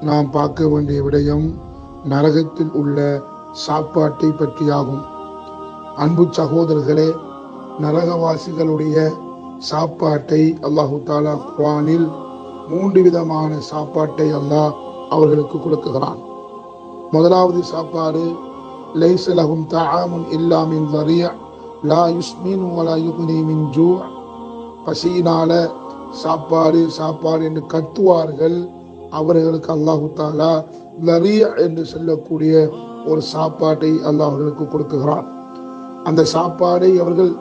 நாம் பார்க்க வேண்டிய விடயம் நரகத்தில் உள்ள சாப்பாட்டை பற்றியாகும். அன்பு சகோதரர்களே, நரகவாசிகளுடைய சாப்பாட்டை அல்லாஹு தாலா குர்ஆனில் 3 விதமான சாப்பாட்டை அல்லாஹ் அவர்களுக்கு கொடுக்குகிறான். முதலாவது சாப்பாடு, லைஸ லஹும் தஆமுன் இல்லா மின் ضريع லா யுஸ்மினு வலா யுக்னி மின் ஜூ. பசியினால சாப்பாடு என்று கத்துவார்கள். அவர்களுக்கு அல்லாஹு தாலா லரியா என்று சொல்லக்கூடிய ஒரு சாப்பாட்டை அல்லாஹ் அவர்களுக்கு கொடுக்குகிறான். அந்த சாப்பாடை அவர்கள்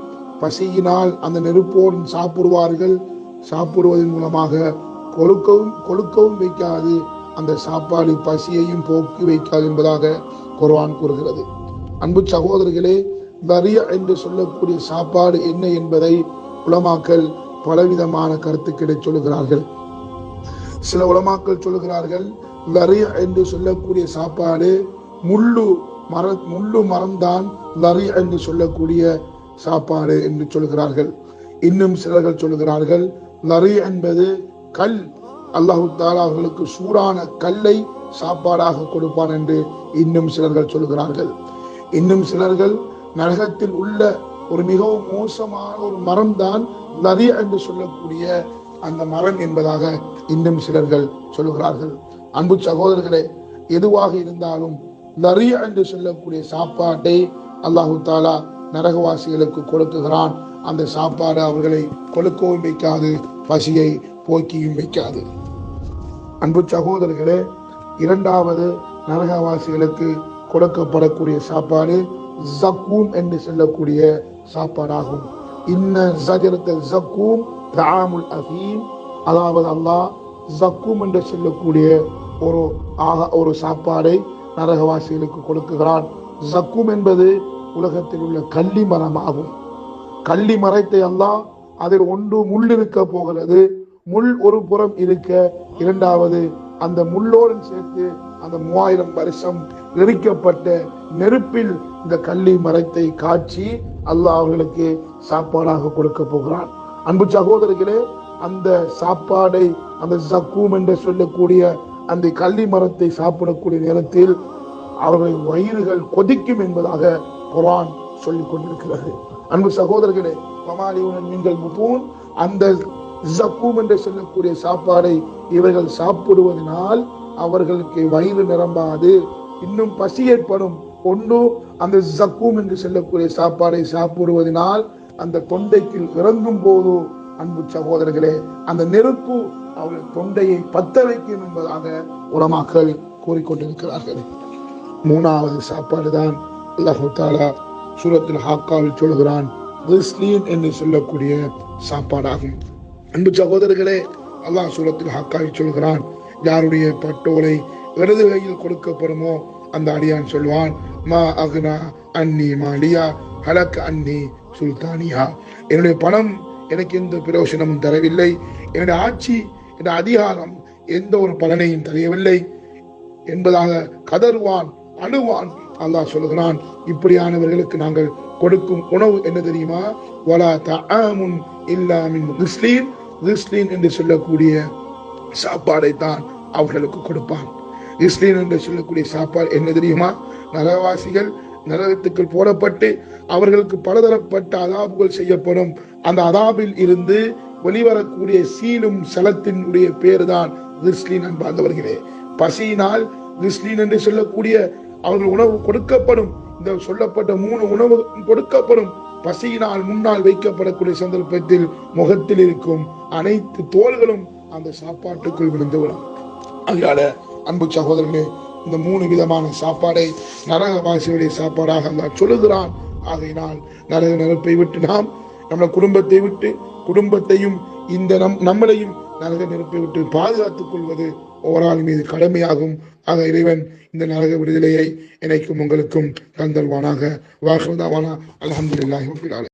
பசியினால் அந்த நெருப்போடு சாப்பிடுவார்கள். சாப்பிடுவதன் மூலமாக கொழுக்கவும் வைக்காது, அந்த சாப்பாடு பசியையும் போக்கி வைக்காது என்பதாக குர்ஆன் கூறுகிறது. அன்பு சகோதரர்களே, லரியா என்று சொல்லக்கூடிய சாப்பாடு என்ன என்பதை உலமாக்கள் பலவிதமான கருத்துக்களை சொல்லுகிறார்கள். சில உலமாக்கள் சொல்லுகிறார்கள், லரியா என்று சொல்லக்கூடிய சாப்பாடு முள்ளு மரம்தான் லரியா என்று சொல்லக்கூடிய சாப்பாடு என்று சொல்லுகிறார்கள். இன்னும் சிலர்கள் சொல்லுகிறார்கள், லரியா என்பது கல். அல்லாஹு தஆலா அவர்களுக்கு சூடான கல்லை சாப்பாடாக கொடுப்பான் என்று இன்னும் சிலர்கள் சொல்லுகிறார்கள். இன்னும் சிலர்கள் நரகத்தில் உள்ள ஒரு மிகவும் மோசமான ஒரு மரம் தான் லரியா என்று சொல்லக்கூடிய அந்த மரம் என்பதாக இன்னும் சிலர்கள் சொல்லுகிறார்கள். அன்பு சகோதரர்களே, எதுவாக இருந்தாலும் லரியா என்று சொல்லக்கூடிய சாப்பாட்டை அல்லாஹு தாலா நரகவாசிகளுக்கு கொடுக்குகிறான். அந்த சாப்பாடு அவர்களை கொழுக்கவும் வைக்காது, பசியை போக்கியும் வைக்காது. அன்பு சகோதரர்களே, இரண்டாவது நரகவாசிகளுக்கு கொடுக்கப்படக்கூடிய சாப்பாடு ஜக்கூம் என்று சொல்லக்கூடிய சாப்பாடாகும். இன்ன ஸஜரத ஜக்கூம் தஆமுல் அஃபீம். அதாவது அல்லாஹ் ஜக்கூம் என்று சொல்லக்கூடிய ஒரு சாப்பாடை நரகவாசிகளுக்கு கொடுக்குகிறான். ஜக்கூம் என்பது உலகத்தில் உள்ள கள்ளி மரமாகும். கள்ளி மரத்தை அல்லாஹ் அதில் ஒன்று முள் இருக்க போகிறது. முள் ஒரு புறம் இருக்க, இரண்டாவது அந்த முள்ளோடு சேர்த்து அந்த 3000 வருஷம் எரிக்கப்பட்ட நெருப்பில் இந்த கள்ளி மரத்தை காய்ச்சி அல்லாஹ் அவர்களுக்கு சாப்பாடாக கொடுக்க போகிறான். அன்பு சகோதரர்களே, அந்த சாப்பாடை, அந்த ஜக்கூம் என்று சொல்லக்கூடிய அந்த கள்ளி மரத்தை சாப்பிடக்கூடிய நேரத்தில் அவர்கள் வயிறுகள் கொதிக்கும் என்பதாக குர்ஆன் சொல்லிக் கொண்டிருக்கிறது. அன்பு சகோதரர்களே, நீங்கள் முத்தூன், அந்த ஜக்கூம் என்று சொல்லக்கூடிய சாப்பாடை இவர்கள் சாப்பிடுவதனால் அவர்களுக்கு வயிறு நிரம்பாது, இன்னும் பசி ஏற்படும். ஒன்று, அந்த ஜக்கூம் என்று சொல்லக்கூடிய சாப்பாடை சாப்பிடுவதனால் அந்த தொண்டைக்கு இறங்கும் போது அன்பு சகோதரர்களே, அந்த நெருப்பு அவர்கள் தொண்டையை பத்த வைக்கும் என்பதாக உலமாக்கள் கூறிக்கொண்டிருக்கிறார்கள். மூணாவது சாப்பாடு தான் அல்லாஹு தஆலா சூரத்துல் ஹாக்காவில் சொல்கிறான், கிஸ்லீன் என்று சொல்லக்கூடிய சாப்பாடாகும். அன்பு சகோதரர்களே, அல்லாஹ் சூரத்துல் ஹாக்காவில் சொல்கிறான், யாருடைய பட்டோலை இடது கையில் கொடுக்கப்படுமோ அந்த அடியான் சொல்வான், மா அக்னா அன்னி மாலியா ஹலக் அன்னி சுல்தானியா. என்னுடைய பணம் எனக்கு எந்த பிரயோசனமும் தரவில்லை, என்னுடைய ஆட்சி, என்னுடைய அதிகாரம் எந்த ஒரு பலனையும் தரவில்லை என்பதாக கதறுவான், அழுவான். அல்லாஹ் சொல்கிறான், இப்படியானவர்களுக்கு நாங்கள் கொடுக்கும் உணவு என்ன தெரியுமா? வலா தஆமுன் இல்லா மின் கிஸ்லீன். கிஸ்லீன் என்று சொல்லக்கூடிய சாப்பாடை தான் அவர்களுக்கு கொடுப்பான். கிஸ்லீன் என்று சொல்லக்கூடிய சாப்பாடு என்ன தெரியுமா? நரகவாசிகள் நரகத்துக்குள் போடப்பட்டு அவர்களுக்கு பலதரப்பட்ட அதாபுகள் செய்யப்படும். அந்த அதாபில் இருந்து வெளிவரக்கூடிய சீலும் சலத்தினுடைய பேர் தான் கிஸ்லீன் என்பார்களே. பசியினால் கிஸ்லீன் என்று சொல்லக்கூடிய அவர்கள் உணவு கொடுக்கப்படும். இந்த சொல்லப்பட்ட 3 உணவு கொடுக்கப்படும். பசியினால் முன்னால் வைக்கப்படக்கூடிய சந்தர்ப்பத்தில் முகத்தில் இருக்கும் அனைத்து தோள்களும் அந்த சாப்பாட்டுக்குள் விழுந்துவிடும். அதனால அன்பு சகோதரர்களே, இந்த 3 விதமான சாப்பாடை நரகவாசிகளுடைய சாப்பாடாக அல்லாஹ் சொல்லுகிறான். ஆகையினால் நரக நெருப்பை விட்டு நாம் நம்ம குடும்பத்தை விட்டு, குடும்பத்தையும் இந்த நம்மளையும் நரக நெருப்பை விட்டு பாதுகாத்துக் கொள்வது ஓராள் மீது கடமையாகும். ஆக இறைவன் இந்த நரக விடுதலையை எனக்கும் உங்களுக்கும் தந்தல்வானாக. வாஹ்ருதாவானா அல்ஹம்துலில்லாஹி ரப்பில் ஆலமீன்.